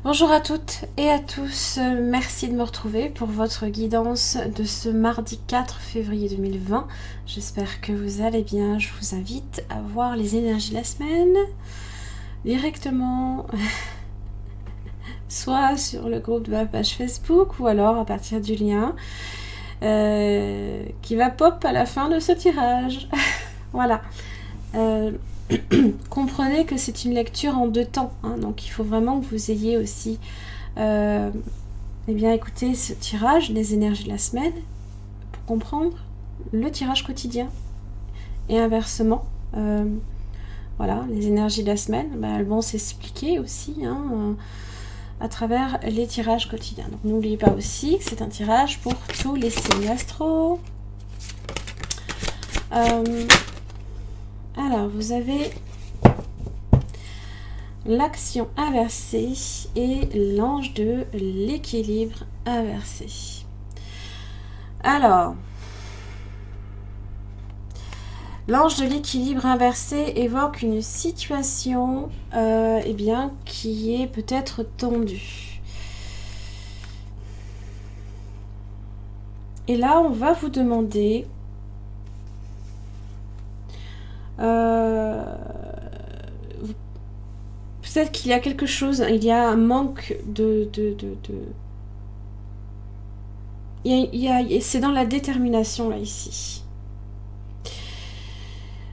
Bonjour à toutes et à tous, merci de me retrouver pour votre guidance de ce mardi 4 février 2020. J'espère que vous allez bien. Je vous invite à voir les énergies de la semaine directement, soit sur le groupe de ma page Facebook ou alors à partir du lien qui va pop à la fin de ce tirage. Voilà. Comprenez que c'est une lecture en deux temps, hein, donc il faut vraiment que vous ayez aussi écouté ce tirage, les énergies de la semaine, pour comprendre le tirage quotidien. Et inversement, voilà, les énergies de la semaine, elles vont s'expliquer aussi à travers les tirages quotidiens. Donc n'oubliez pas aussi que c'est un tirage pour tous les signes astro. Alors, vous avez l'action inversée et l'ange de l'équilibre inversé. Alors, l'ange de l'équilibre inversé évoque une situation qui est peut-être tendue. Et là, on va vous demander peut-être qu'il y a quelque chose, il y a un manque c'est dans la détermination là ici.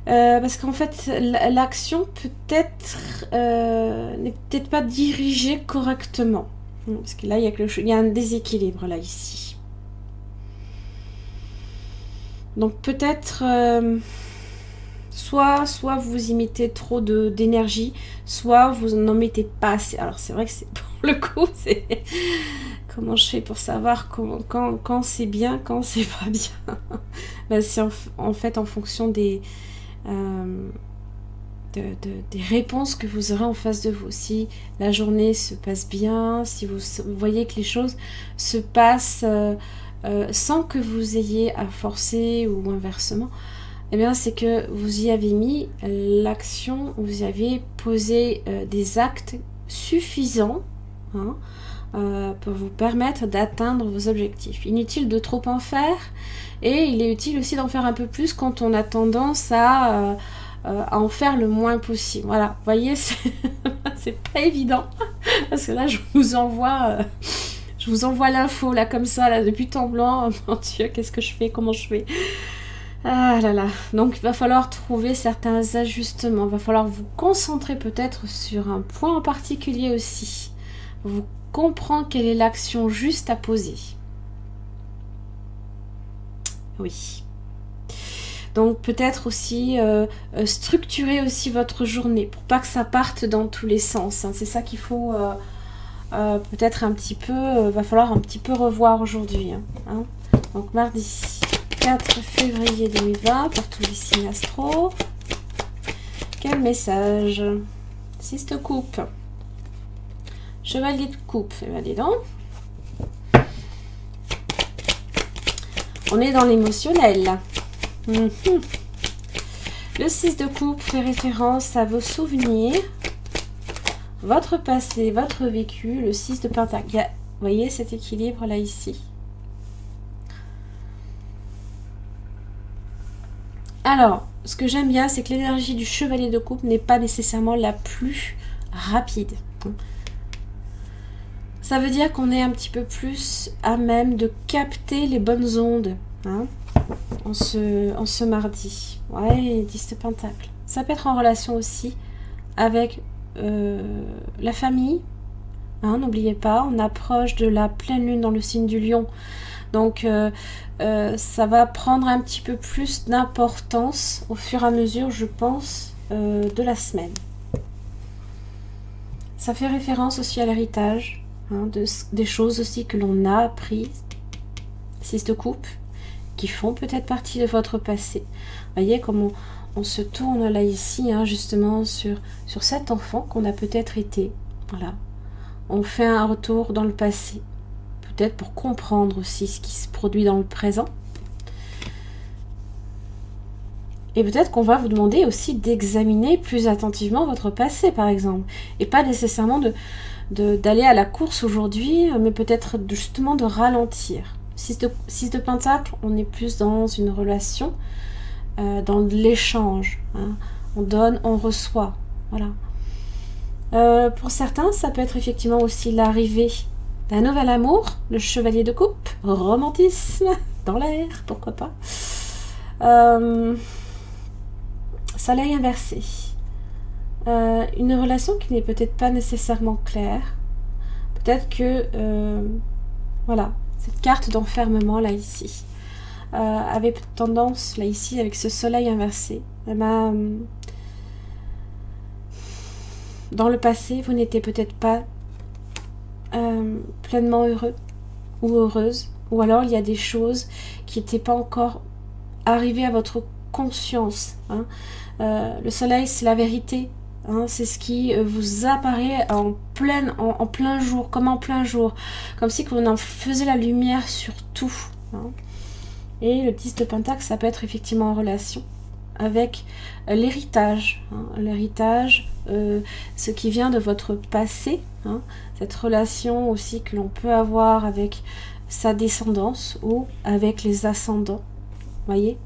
Parce qu'en fait, l'action peut-être n'est peut-être pas dirigée correctement. Parce que là, il y a un déséquilibre là ici. Donc peut-être soit vous y mettez trop d'énergie, soit vous n'en mettez pas assez. Alors c'est vrai que c'est pour le coup, c'est comment je fais pour savoir quand c'est bien, quand c'est pas bien. C'est en fait en fonction des réponses que vous aurez en face de vous. Si la journée se passe bien, si vous voyez que les choses se passent sans que vous ayez à forcer ou inversement, eh bien c'est que vous y avez mis l'action, vous y avez posé des actes suffisants pour vous permettre d'atteindre vos objectifs. Inutile de trop en faire, et il est utile aussi d'en faire un peu plus quand on a tendance à en faire le moins possible. Voilà, vous voyez, c'est pas évident, parce que là je vous envoie l'info là comme ça, là depuis temps blanc. Oh mon Dieu, qu'est-ce que je fais, comment je fais? Ah là là, donc il va falloir trouver certains ajustements, il va falloir vous concentrer peut-être sur un point en particulier aussi. Vous comprenez quelle est l'action juste à poser. Oui. Donc peut-être aussi structurer aussi votre journée pour pas que ça parte dans tous les sens. C'est ça qu'il faut peut-être un petit peu, va falloir un petit peu revoir aujourd'hui. Donc mardi 4 février 2020 pour tous les signes astro. Quel message? 6 de coupe. Chevalier de coupe. Eh bien, dis donc. On est dans l'émotionnel. Le 6 de coupe fait référence à vos souvenirs, votre passé, votre vécu. Le 6 de pentacle. Vous voyez cet équilibre là ici. Alors, ce que j'aime bien, c'est que l'énergie du chevalier de coupe n'est pas nécessairement la plus rapide. Ça veut dire qu'on est un petit peu plus à même de capter les bonnes ondes en ce mardi. Ouais, 10 de pentacle. Ça peut être en relation aussi avec la famille. N'oubliez pas, on approche de la pleine lune dans le signe du lion. Donc ça va prendre un petit peu plus d'importance au fur et à mesure, je pense, de la semaine. Ça fait référence aussi à l'héritage, des choses aussi que l'on a apprises, 6 de coupe, qui font peut-être partie de votre passé. Vous voyez comment on se tourne là ici, justement sur cet enfant qu'on a peut-être été. Voilà. On fait un retour dans le passé. Peut-être pour comprendre aussi ce qui se produit dans le présent. Et peut-être qu'on va vous demander aussi d'examiner plus attentivement votre passé, par exemple. Et pas nécessairement d'aller à la course aujourd'hui, mais peut-être justement de ralentir. 6 de Pentacle, on est plus dans une relation, dans l'échange. Hein. On donne, on reçoit. Voilà. Pour certains, ça peut être effectivement aussi l'arrivée d'un nouvel amour, le chevalier de coupe, romantisme, dans l'air, pourquoi pas. Soleil inversé. Une relation qui n'est peut-être pas nécessairement claire. Peut-être que, voilà, cette carte d'enfermement là ici, avait tendance là ici avec ce soleil inversé. Dans le passé, vous n'étiez peut-être pas pleinement heureux ou heureuse, ou alors il y a des choses qui n'étaient pas encore arrivées à votre conscience. Hein. Le soleil, c'est la vérité. Hein, c'est ce qui vous apparaît en plein jour, comme en plein jour, comme si on en faisait la lumière sur tout. Hein. Et le 10 de Pentacle, ça peut être effectivement en relation avec l'héritage. Hein, l'héritage, ce qui vient de votre passé, hein, cette relation aussi que l'on peut avoir avec sa descendance ou avec les ascendants. Voyez ?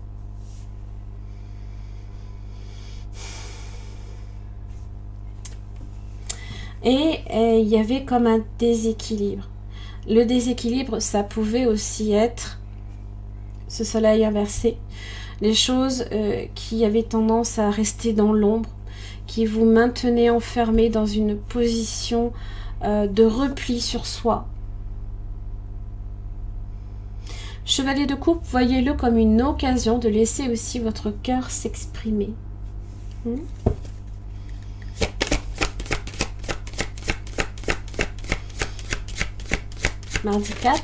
Et il y avait comme un déséquilibre. Le déséquilibre, ça pouvait aussi être ce soleil inversé. Les choses qui avaient tendance à rester dans l'ombre, qui vous maintenaient enfermé dans une position de repli sur soi. Chevalier de coupe, voyez-le comme une occasion de laisser aussi votre cœur s'exprimer. Mardi 4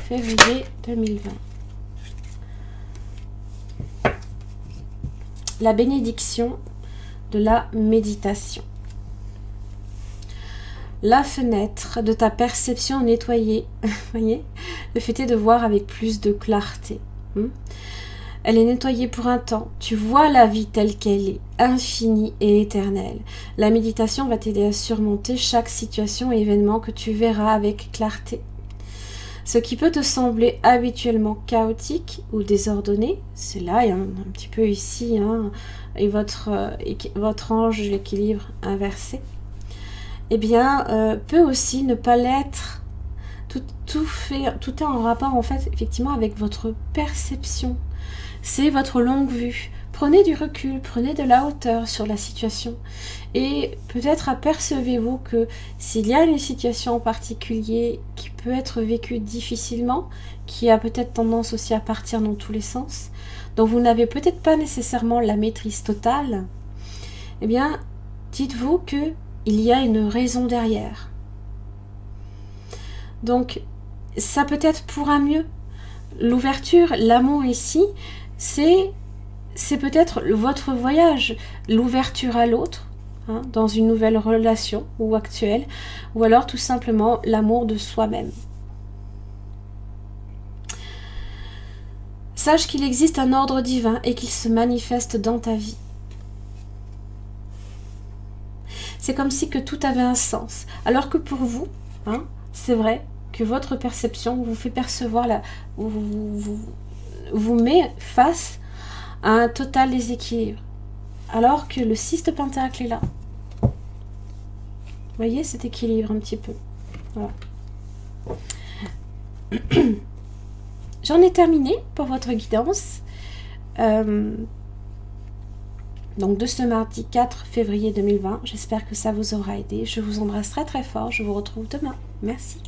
février 2020. La bénédiction de la méditation. La fenêtre de ta perception nettoyée, voyez, le fait est de voir avec plus de clarté. Elle est nettoyée pour un temps. Tu vois la vie telle qu'elle est, infinie et éternelle. La méditation va t'aider à surmonter chaque situation et événement que tu verras avec clarté. Ce qui peut te sembler habituellement chaotique ou désordonné, c'est là, et un petit peu ici, hein, et votre ange de l'équilibre inversé, eh bien, peut aussi ne pas l'être. Tout est en rapport, en fait, effectivement, avec votre perception. C'est votre longue vue. Prenez du recul, prenez de la hauteur sur la situation. Et peut-être apercevez-vous que s'il y a une situation en particulier qui peut être vécue difficilement, qui a peut-être tendance aussi à partir dans tous les sens, dont vous n'avez peut-être pas nécessairement la maîtrise totale, eh bien, dites-vous qu'il y a une raison derrière. Donc, ça peut être pour un mieux. L'ouverture, l'amour ici, c'est peut-être votre voyage, l'ouverture à l'autre, hein, dans une nouvelle relation ou actuelle, ou alors tout simplement l'amour de soi-même. Sache qu'il existe un ordre divin et qu'il se manifeste dans ta vie. C'est comme si que tout avait un sens, alors que pour vous, hein, c'est vrai que votre perception vous fait percevoir, vous met face à un total déséquilibre, alors que le 6 de Pentacle est là. Vous voyez cet équilibre un petit peu. Voilà. J'en ai terminé pour votre guidance. Donc de ce mardi 4 février 2020. J'espère que ça vous aura aidé. Je vous embrasse très très fort. Je vous retrouve demain. Merci.